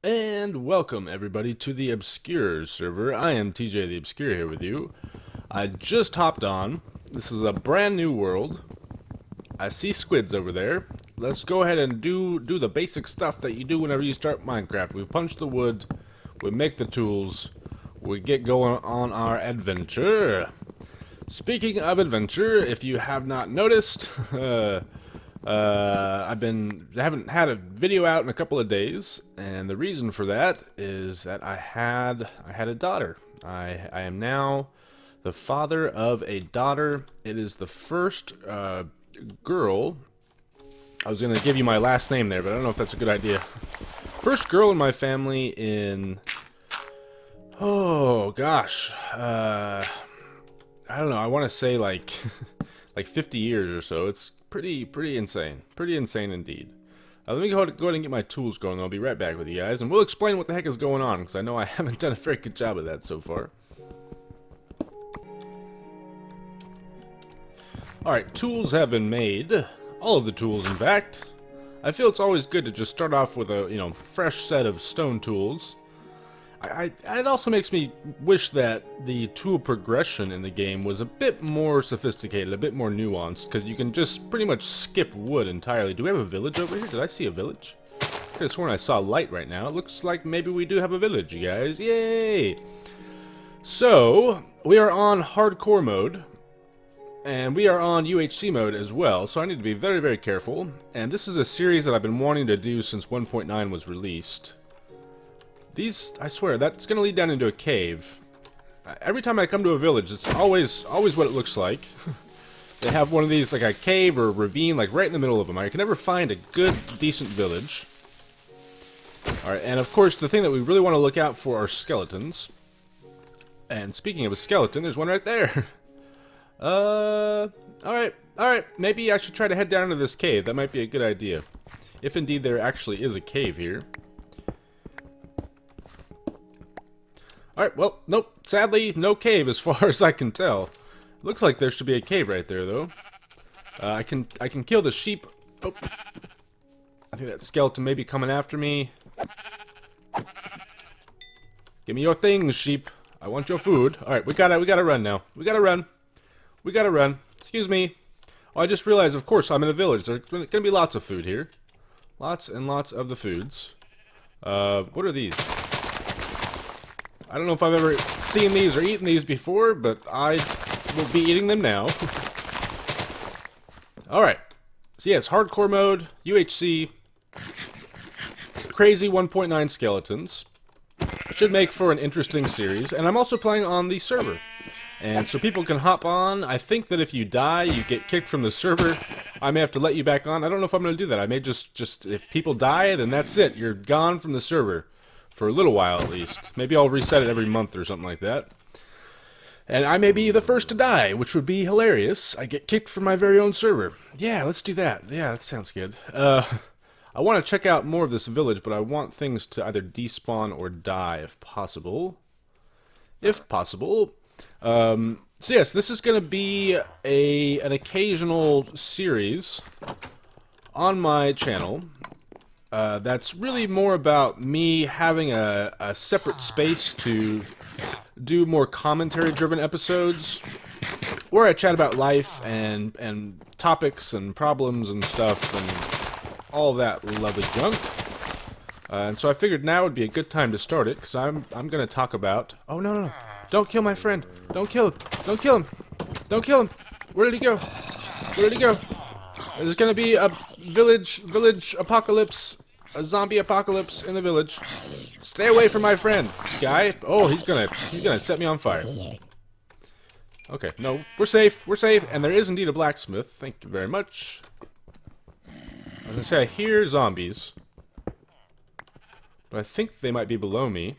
And welcome everybody to the Obscure server. I am TJ the Obscure here with you. I just hopped on. This is a brand new world. I see squids over there. Let's go ahead and do the basic stuff that you do whenever you start Minecraft. We punch the wood, we make the tools, we get going on our adventure. Speaking of adventure, if you have not noticed, I haven't had a video out in a couple of days, and the reason for that is that I had a daughter. I am now the father of a daughter. It is the first girl. I was gonna give you my last name there, but I don't know if that's a good idea. First girl in my family in, oh gosh, I don't know. I want to say like like 50 years or so. It's pretty insane. Pretty insane indeed. Let me go ahead and get my tools going. I'll be right back with you guys, and we'll explain what the heck is going on, because I know I haven't done a very good job of that so far. Alright, tools have been made. All of the tools, in fact. I feel it's always good to just start off with a, fresh set of stone tools. It also makes me wish that the tool progression in the game was a bit more sophisticated, a bit more nuanced, because you can just pretty much skip wood entirely. Do we have a village over here? Did I see a village? I could have sworn I saw light right now. It looks like maybe we do have a village, you guys. Yay! So, we are on hardcore mode, and we are on UHC mode as well, so I need to be very, very careful. And this is a series that I've been wanting to do since 1.9 was released. These, I swear, that's going to lead down into a cave. Every time I come to a village, it's always what it looks like. They have one of these, like a cave or a ravine, like right in the middle of them. I can never find a good, decent village. Alright, and of course, the thing that we really want to look out for are skeletons. And speaking of a skeleton, there's one right there. Alright, maybe I should try to head down to this cave. That might be a good idea. If indeed there actually is a cave here. Alright, well, nope. Sadly, no cave as far as I can tell. Looks like there should be a cave right there, though. I can kill the sheep. Oh. I think that skeleton may be coming after me. Give me your things, sheep. I want your food. Alright, we gotta run now. We gotta run. Excuse me. Oh, I just realized, of course, I'm in a village. There's gonna be lots of food here. Lots and lots of the foods. What are these? I don't know if I've ever seen these or eaten these before, but I will be eating them now. Alright. So yeah, it's hardcore mode, UHC, crazy 1.9 skeletons. Should make for an interesting series, and I'm also playing on the server. And so people can hop on. I think that if you die, you get kicked from the server. I may have to let you back on. I don't know if I'm going to do that. I may just if people die, then that's it. You're gone from the server. For a little while, at least. Maybe I'll reset it every month or something like that. And I may be the first to die, which would be hilarious. I get kicked from my very own server. Yeah, let's do that. Yeah, that sounds good. I want to check out more of this village, but I want things to either despawn or die, if possible. If possible. So yes, this is going to be an occasional series on my channel. That's really more about me having a separate space to do more commentary-driven episodes, where I chat about life and topics and problems and stuff and all that lovely junk. And so I figured now would be a good time to start it, because I'm going to talk about... Oh, no. Don't kill my friend. Don't kill him. Don't kill him. Don't kill him. Where did he go? Where did he go? There's going to be a village apocalypse. A zombie apocalypse in the village. Stay away from my friend, guy. Oh, he's gonna set me on fire. Okay, no, we're safe, and there is indeed a blacksmith. Thank you very much. I was gonna say I hear zombies, but I think they might be below me.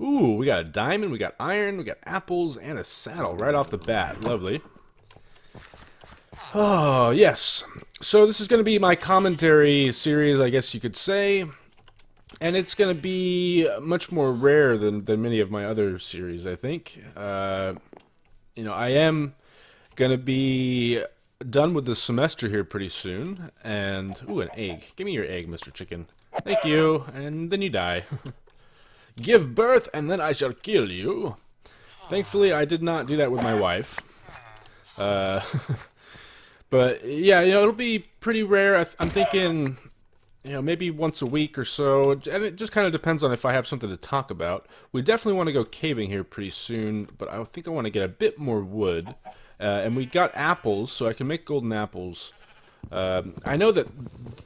Ooh, we got a diamond, we got iron, we got apples, and a saddle right off the bat. Lovely. Oh, yes. So this is going to be my commentary series, I guess you could say. And it's going to be much more rare than many of my other series, I think. I am going to be done with the semester here pretty soon. And, ooh, an egg. Give me your egg, Mr. Chicken. Thank you. And then you die. Give birth, and then I shall kill you. Thankfully, I did not do that with my wife. But, yeah, it'll be pretty rare. I'm thinking, maybe once a week or so. And it just kind of depends on if I have something to talk about. We definitely want to go caving here pretty soon, but I think I want to get a bit more wood. And we got apples, so I can make golden apples. I know that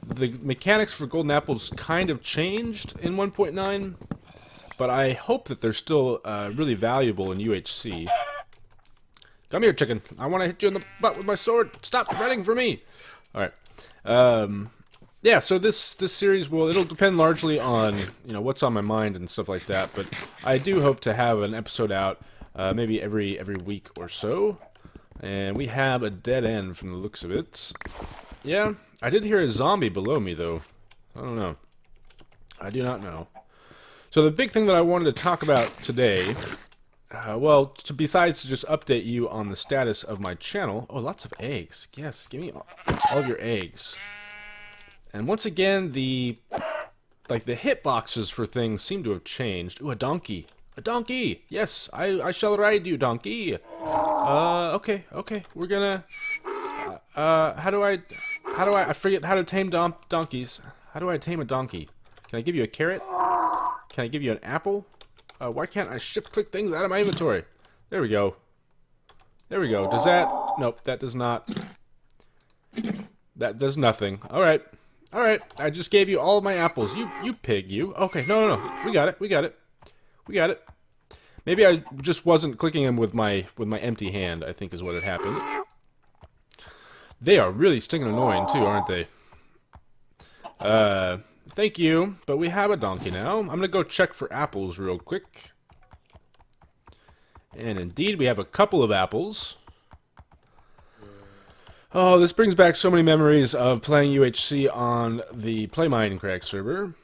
the mechanics for golden apples kind of changed in 1.9, but I hope that they're still really valuable in UHC. Come here, chicken. I want to hit you in the butt with my sword. Stop running for me. All right. Yeah, so this series it'll depend largely on what's on my mind and stuff like that. But I do hope to have an episode out maybe every week or so. And we have a dead end from the looks of it. Yeah, I did hear a zombie below me though. I don't know. I do not know. So the big thing that I wanted to talk about today. Besides to just update you on the status of my channel. Oh, lots of eggs. Yes, give me all of your eggs. And once again, the hitboxes for things seem to have changed. Ooh, a donkey. A donkey! Yes, I shall ride you, donkey. Okay. We're gonna... how do I forget how to tame donkeys. How do I tame a donkey? Can I give you a carrot? Can I give you an apple? Why can't I shift-click things out of my inventory? There we go. There we go. Does that... Nope, that does not... That does nothing. Alright. Alright, I just gave you all of my apples. You pig, you. Okay, no. We got it. Maybe I just wasn't clicking them with my empty hand, I think is what had happened. They are really stinking annoying, too, aren't they? Thank you, but we have a donkey now. I'm gonna go check for apples real quick. And indeed, we have a couple of apples. Oh, this brings back so many memories of playing UHC on the Play Minecraft server,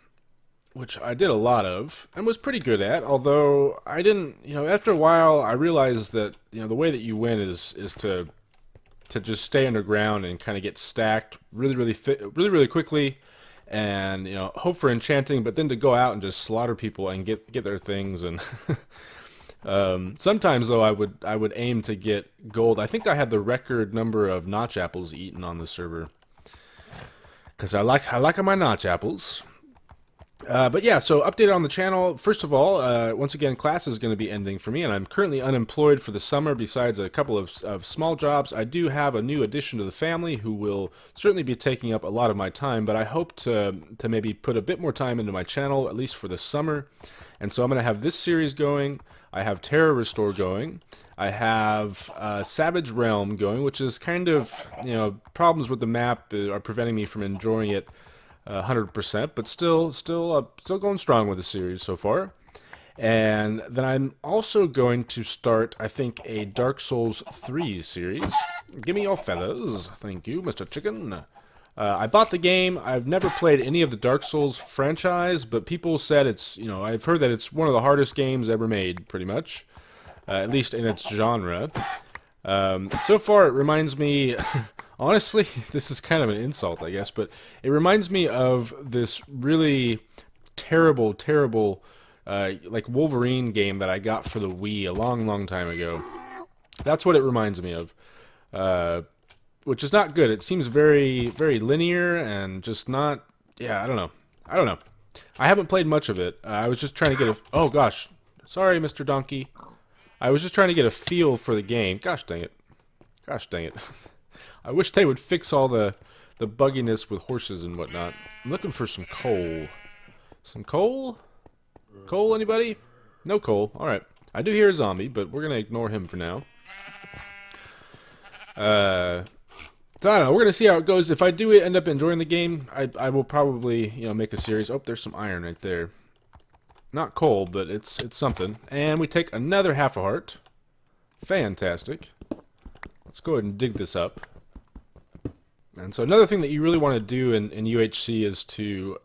which I did a lot of, and was pretty good at, although I didn't, after a while, I realized that, the way that you win is to just stay underground and kind of get stacked really quickly, and hope for enchanting, but then to go out and just slaughter people and get their things. And sometimes though I would aim to get gold. I think I had the record number of notch apples eaten on the server because I like my notch apples. But yeah, so update on the channel. First of all, once again, class is going to be ending for me, and I'm currently unemployed for the summer besides a couple of small jobs. I do have a new addition to the family who will certainly be taking up a lot of my time, but I hope to maybe put a bit more time into my channel, at least for the summer. And so I'm going to have this series going. I have Terra Restore going. I have Savage Realm going, which is kind of, problems with the map are preventing me from enjoying it 100%, but still going strong with the series so far. And then I'm also going to start, I think, a Dark Souls 3 series. Give me your fellas. Thank you, Mr. Chicken. I bought the game. I've never played any of the Dark Souls franchise, but people said it's, I've heard that it's one of the hardest games ever made, pretty much. At least in its genre. So far, it reminds me... Honestly, this is kind of an insult, I guess, but it reminds me of this really terrible, like Wolverine game that I got for the Wii a long time ago. That's what it reminds me of, which is not good. It seems very linear and just not. Yeah, I don't know. I haven't played much of it. I was just trying to get a. Oh gosh, sorry, Mr. Donkey. I was just trying to get a feel for the game. Gosh dang it. I wish they would fix all the bugginess with horses and whatnot. I'm looking for some coal. Some coal? Coal, anybody? No coal. Alright. I do hear a zombie, but we're going to ignore him for now. So I don't know. We're going to see how it goes. If I do end up enjoying the game, I will probably, make a series. Oh, there's some iron right there. Not coal, but it's something. And we take another half a heart. Fantastic. Let's go ahead and dig this up. And so another thing that you really want to do in UHC is to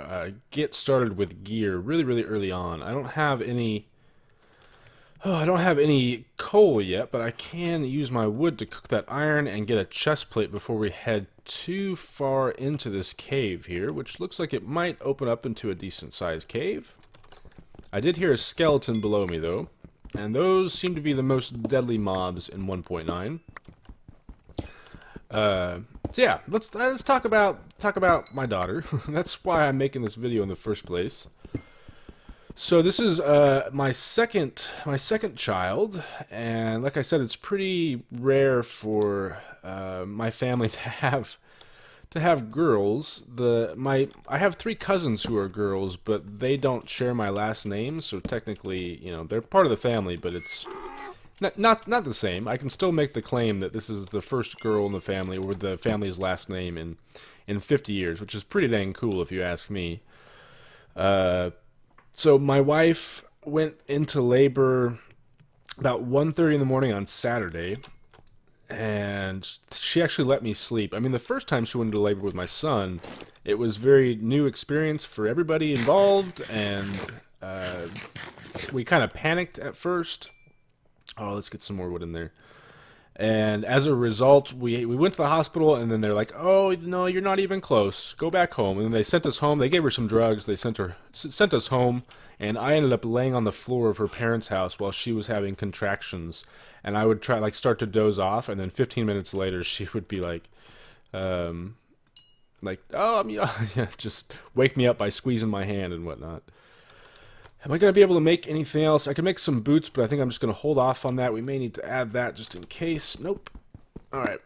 get started with gear really early on. I don't have any Oh, I don't have any coal yet, but I can use my wood to cook that iron and get a chest plate before we head too far into this cave here, which looks like it might open up into a decent-sized cave. I did hear a skeleton below me, though, and those seem to be the most deadly mobs in 1.9. So yeah, let's talk about my daughter. That's why I'm making this video in the first place. So this is my second child, and like I said, it's pretty rare for my family to have girls. I have 3 cousins who are girls, but they don't share my last name, so technically, you know, they're part of the family, but it's not the same. I can still make the claim that this is the first girl in the family with the family's last name in 50 years, which is pretty dang cool if you ask me. So my wife went into labor about 1:30 in the morning on Saturday, and she actually let me sleep. I mean, the first time she went into labor with my son, it was very new experience for everybody involved, and we kind of panicked at first. Oh, let's get some more wood in there. And as a result, we went to the hospital, and then they're like, "Oh, no, you're not even close. Go back home." And then they sent us home. They gave her some drugs. They sent us home, and I ended up laying on the floor of her parents' house while she was having contractions. And I would try start to doze off, and then 15 minutes later, she would be like, "Oh, yeah," just wake me up by squeezing my hand and whatnot. Am I going to be able to make anything else? I can make some boots, but I think I'm just going to hold off on that. We may need to add that just in case. Nope. Alright.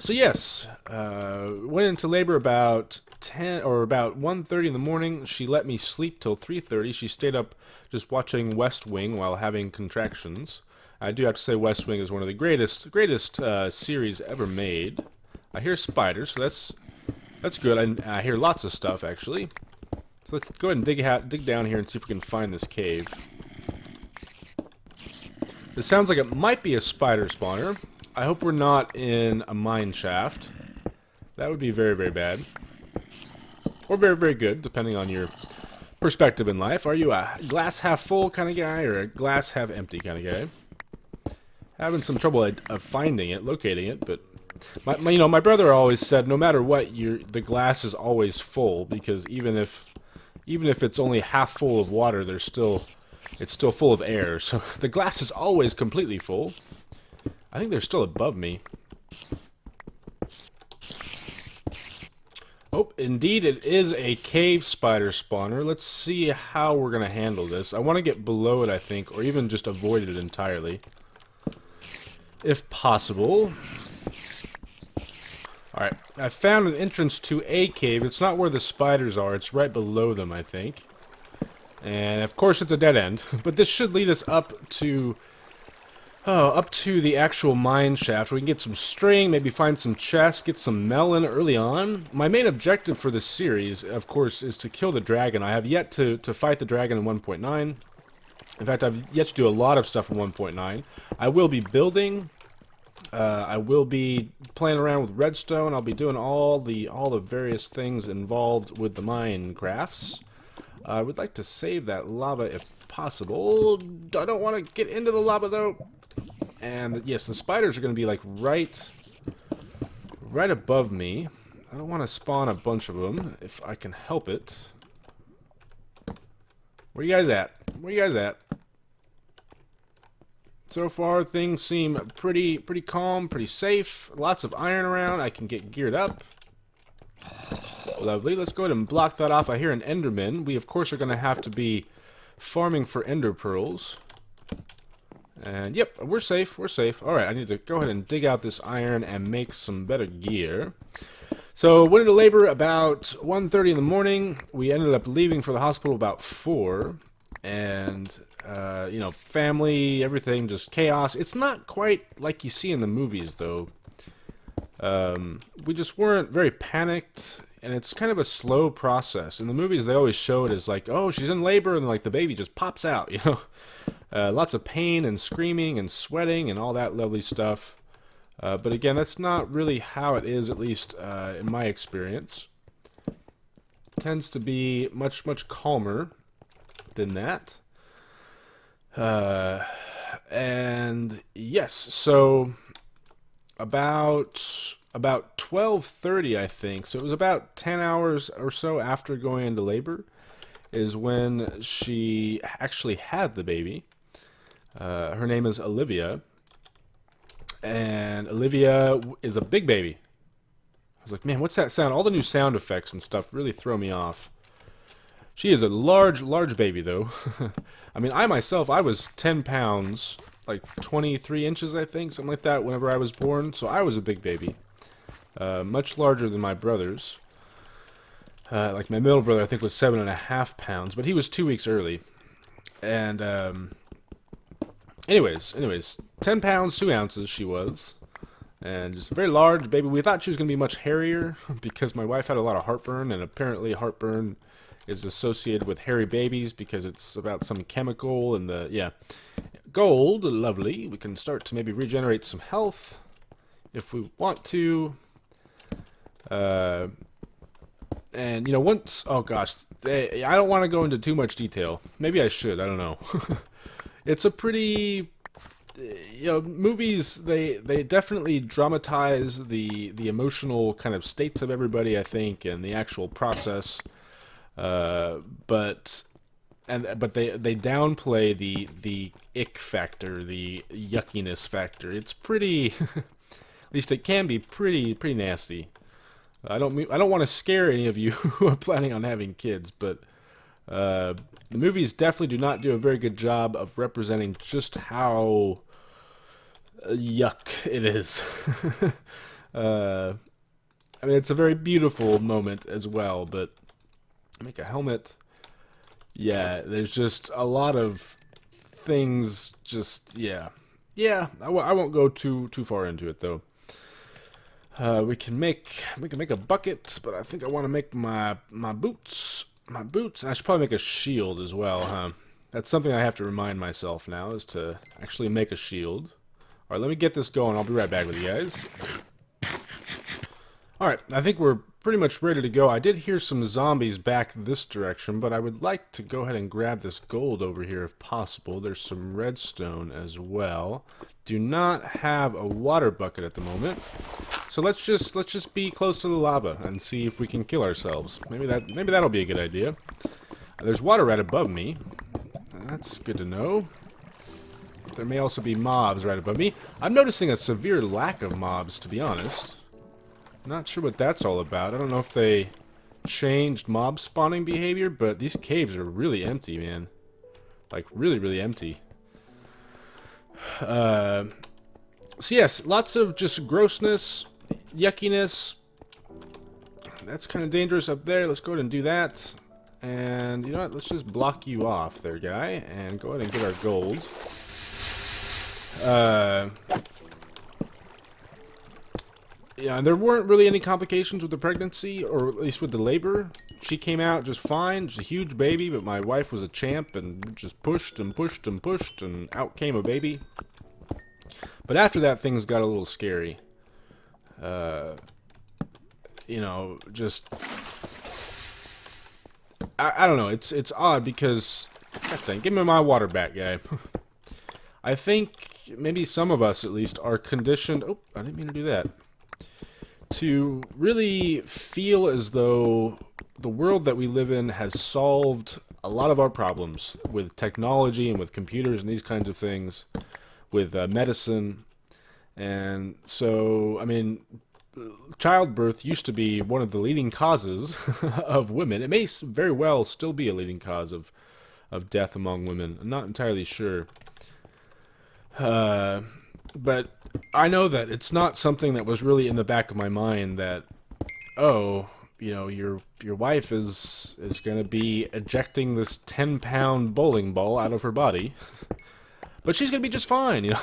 So yes, went into labor about 1:30 in the morning. She let me sleep till 3:30. She stayed up just watching West Wing while having contractions. I do have to say West Wing is one of the greatest series ever made. I hear spiders, so that's good. I hear lots of stuff, actually. So let's go ahead and dig down here and see if we can find this cave. This sounds like it might be a spider spawner. I hope we're not in a mine shaft. That would be very, very bad. Or very, very good, depending on your perspective in life. Are you a glass half full kind of guy or a glass half empty kind of guy? Having some trouble finding it, locating it, but my brother always said no matter what, the glass is always full, because even if it's only half full of water, it's still full of air. So the glass is always completely full. I think they're still above me. Oh, indeed it is a cave spider spawner. Let's see how we're going to handle this. I want to get below it, I think, or even just avoid it entirely, if possible. Alright, I found an entrance to a cave. It's not where the spiders are, it's right below them, I think. And of course it's a dead end, but this should lead us up to the actual mine shaft. We can get some string, maybe find some chests, get some melon early on. My main objective for this series, of course, is to kill the dragon. I have yet to fight the dragon in 1.9. In fact, I've yet to do a lot of stuff in 1.9. I will be building. I will be playing around with redstone. I'll be doing all the various things involved with the mine crafts. I would like to save that lava if possible. I don't want to get into the lava though. And yes, the spiders are going to be like right above me. I don't want to spawn a bunch of them if I can help it. Where you guys at? Where you guys at? So far, things seem pretty calm, pretty safe. Lots of iron around. I can get geared up. Lovely. Let's go ahead and block that off. I hear an enderman. We, of course, are going to have to be farming for ender pearls. And, yep, we're safe. We're safe. All right, I need to go ahead and dig out this iron and make some better gear. So, went into labor about 1:30 in the morning. We ended up leaving for the hospital about 4. And... you know, family, everything, just chaos. It's not quite like you see in the movies, though. We just weren't very panicked, and it's kind of a slow process. In the movies, they always show it as like, oh, she's in labor, and like the baby just pops out, you know. Lots of pain and screaming and sweating and all that lovely stuff. But again, that's not really how it is, at least in my experience. It tends to be much, much calmer than that. And yes, so about 12:30, I think. So it was about 10 hours or so after going into labor is when she actually had the baby. Her name is Olivia, and Olivia is a big baby. I was like, man, what's that sound? All the new sound effects and stuff really throw me off. She is a large, large baby, though. I mean, I myself, I was 10 pounds, like 23 inches, I think, something like that, whenever I was born. So I was a big baby. Much larger than my brothers. Like my middle brother, I think, was 7.5 pounds, but he was 2 weeks early. And, anyways, 10 pounds, 2 ounces she was. And just a very large baby. We thought she was going to be much hairier because my wife had a lot of heartburn, and apparently heartburn is associated with hairy babies because it's about some chemical and the, yeah. Gold, lovely. We can start to maybe regenerate some health if we want to. And, you know, once, oh gosh, I don't want to go into too much detail. Maybe I should, I don't know. It's a pretty, you know, movies, they definitely dramatize the emotional kind of states of everybody, I think, and the actual process. But they downplay the ick factor, the yuckiness factor. It's pretty, at least it can be pretty nasty. I don't want to scare any of you who are planning on having kids, but the movies definitely do not do a very good job of representing just how yuck it is. I mean, it's a very beautiful moment as well, but make a helmet. Yeah, there's just a lot of things. Just yeah. I won't go too far into it though. We can make a bucket, but I think I want to make my boots. I should probably make a shield as well, huh? That's something I have to remind myself now, is to actually make a shield. All right, let me get this going. I'll be right back with you guys. All right, I think we're pretty much ready to go. I did hear some zombies back this direction, but I would like to go ahead and grab this gold over here if possible. There's some redstone as well. Do not have a water bucket at the moment, so let's just be close to the lava and see if we can kill ourselves. Maybe that'll be a good idea. There's water right above me. That's good to know. There may also be mobs right above me. I'm noticing a severe lack of mobs, to be honest. Not sure what that's all about. I don't know if they changed mob spawning behavior, but these caves are really empty, man. Like, really empty. So yes, lots of just grossness, yuckiness. That's kind of dangerous up there. Let's go ahead and do that. And you know what? Let's just block you off there, guy, and go ahead and get our gold. Yeah, and there weren't really any complications with the pregnancy, or at least with the labor. She came out just fine. She's a huge baby, but my wife was a champ and just pushed and pushed and pushed, and out came a baby. But after that, things got a little scary. You know, just I don't know. It's odd because, gosh dang, give me my water back, guy. I think maybe some of us, at least, are conditioned. Oh, I didn't mean to do that. To really feel as though the world that we live in has solved a lot of our problems with technology and with computers and these kinds of things, with medicine. And so, I mean, childbirth used to be one of the leading causes of women. It may very well still be a leading cause of death among women. I'm not entirely sure. But I know that it's not something that was really in the back of my mind that, oh, you know, your wife is going to be ejecting this 10-pound bowling ball out of her body. But she's going to be just fine, you know.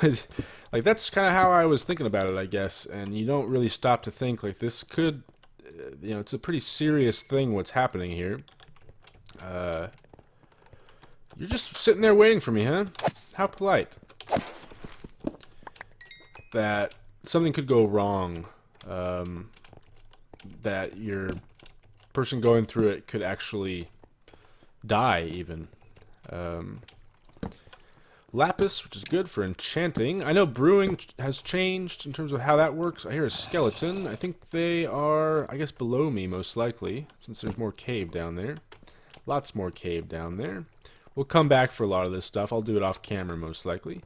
Like, that's kind of how I was thinking about it, I guess. And you don't really stop to think, like, this could, you know, it's a pretty serious thing what's happening here. You're just sitting there waiting for me, huh? How polite. That something could go wrong, that your person going through it could actually die, even. lapis, which is good for enchanting. I know brewing has changed in terms of how that works. I hear a skeleton. I think they are, I guess, below me most likely, since there's more cave down there. Lots more cave down there. We'll come back for a lot of this stuff. I'll do it off camera most likely.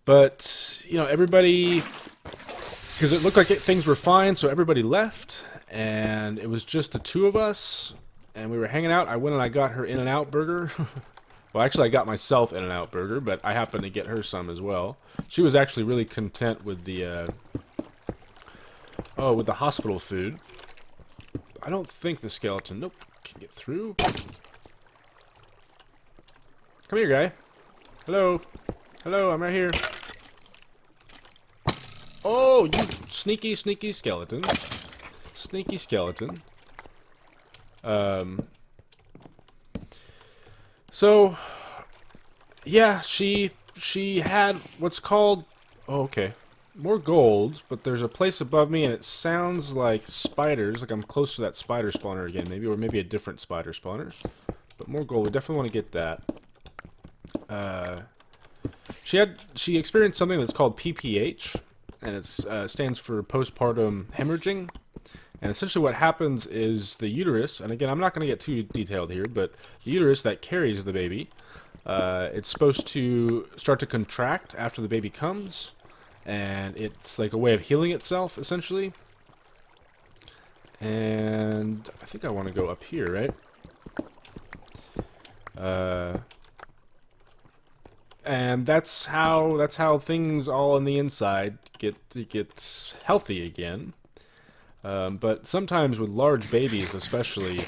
But, you know, everybody, because it looked like things were fine, so everybody left, and it was just the two of us. And we were hanging out. I went and I got her In-N-Out burger. Well, actually, I got myself In-N-Out burger, but I happened to get her some as well. She was actually really content with the with the hospital food. I don't think the skeleton, nope, can get through. Come here, guy. Hello. Hello, I'm right here. Oh, you sneaky, sneaky skeleton. Sneaky skeleton. So, yeah, she had what's called, oh, okay, more gold, but there's a place above me, and it sounds like spiders, like I'm close to that spider spawner again, maybe, or maybe a different spider spawner, but more gold, we definitely want to get that. She experienced something that's called PPH, and it stands for postpartum hemorrhaging. And essentially what happens is the uterus, and again, I'm not going to get too detailed here, but the uterus that carries the baby, it's supposed to start to contract after the baby comes, and it's like a way of healing itself, essentially. And I think I want to go up here, right? And that's how things all on the inside get healthy again. But sometimes with large babies, especially,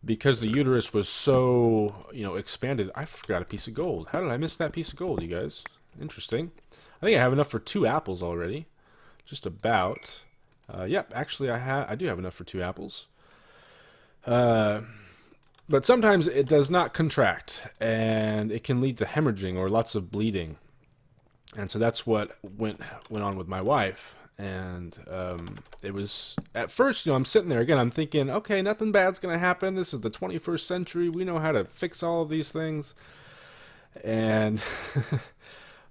because the uterus was so, you know, expanded. I forgot a piece of gold. How did I miss that piece of gold, you guys? Interesting. I think I have enough for 2 apples already. Just about. Yep, actually I do have enough for 2 apples. But sometimes it does not contract, and it can lead to hemorrhaging or lots of bleeding. And so that's what went on with my wife. And it was, at first, you know, I'm sitting there again, I'm thinking, okay, nothing bad's gonna happen, this is the 21st century, we know how to fix all of these things. And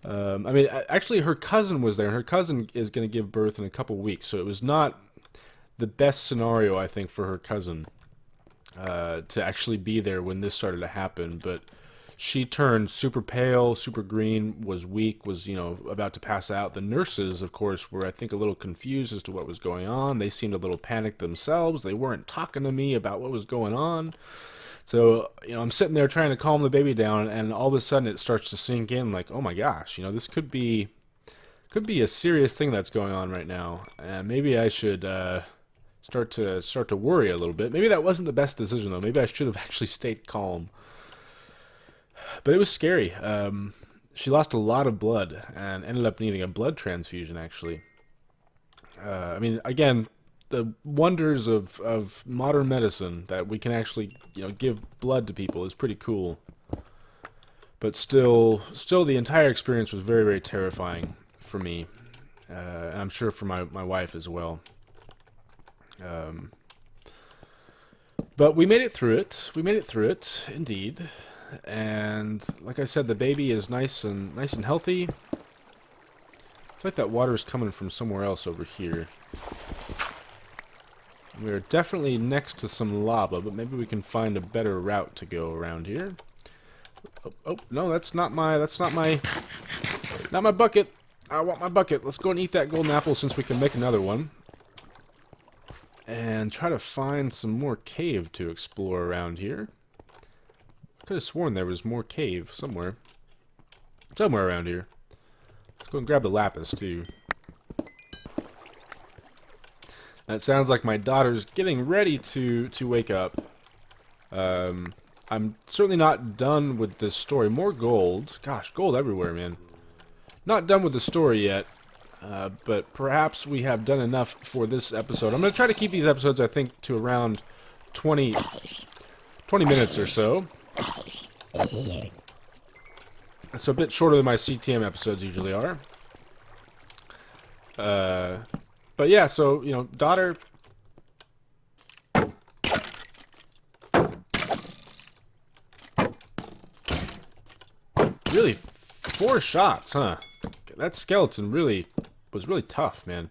I mean, actually her cousin was there, and her cousin is gonna give birth in a couple weeks, so it was not the best scenario, I think, for her cousin to actually be there when this started to happen. But she turned super pale, super green, was weak, was, you know, about to pass out. The nurses, of course, were, I think, a little confused as to what was going on. They seemed a little panicked themselves. They weren't talking to me about what was going on. So, you know, I'm sitting there trying to calm the baby down, and all of a sudden it starts to sink in, like, oh my gosh, you know, this could be a serious thing that's going on right now. And maybe I should start to worry a little bit. Maybe that wasn't the best decision, though. Maybe I should have actually stayed calm. But it was scary. She lost a lot of blood and ended up needing a blood transfusion, actually. I mean, again, the wonders of modern medicine, that we can actually, you know, give blood to people, is pretty cool. But still the entire experience was very, very terrifying for me. And I'm sure for my wife as well. But we made it through it. We made it through it, indeed. And like I said, the baby is nice and healthy. I feel like that water is coming from somewhere else over here. We're definitely next to some lava, but maybe we can find a better route to go around here. Oh no, that's not my bucket. I want my bucket. Let's go and eat that golden apple since we can make another one. And try to find some more cave to explore around here. Could have sworn there was more cave somewhere around here. Let's go and grab the lapis too. And it sounds like my daughter's getting ready to wake up. I'm certainly not done with this story. More gold. Gosh, gold everywhere, man. Not done with the story yet. But perhaps we have done enough for this episode. I'm going to try to keep these episodes, I think, to around 20 minutes or so. It's a bit shorter than my CTM episodes usually are. But yeah, so, you know, daughter... Really, 4 shots, huh? That skeleton was really tough, man.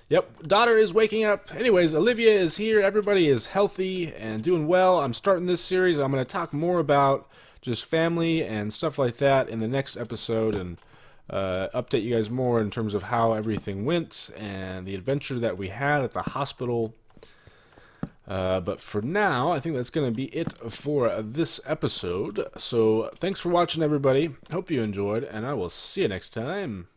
Yep, daughter is waking up. Anyways, Olivia is here. Everybody is healthy and doing well. I'm starting this series. I'm going to talk more about just family and stuff like that in the next episode, and update you guys more in terms of how everything went and the adventure that we had at the hospital. But for now, I think that's going to be it for this episode. So thanks for watching, everybody. Hope you enjoyed, and I will see you next time.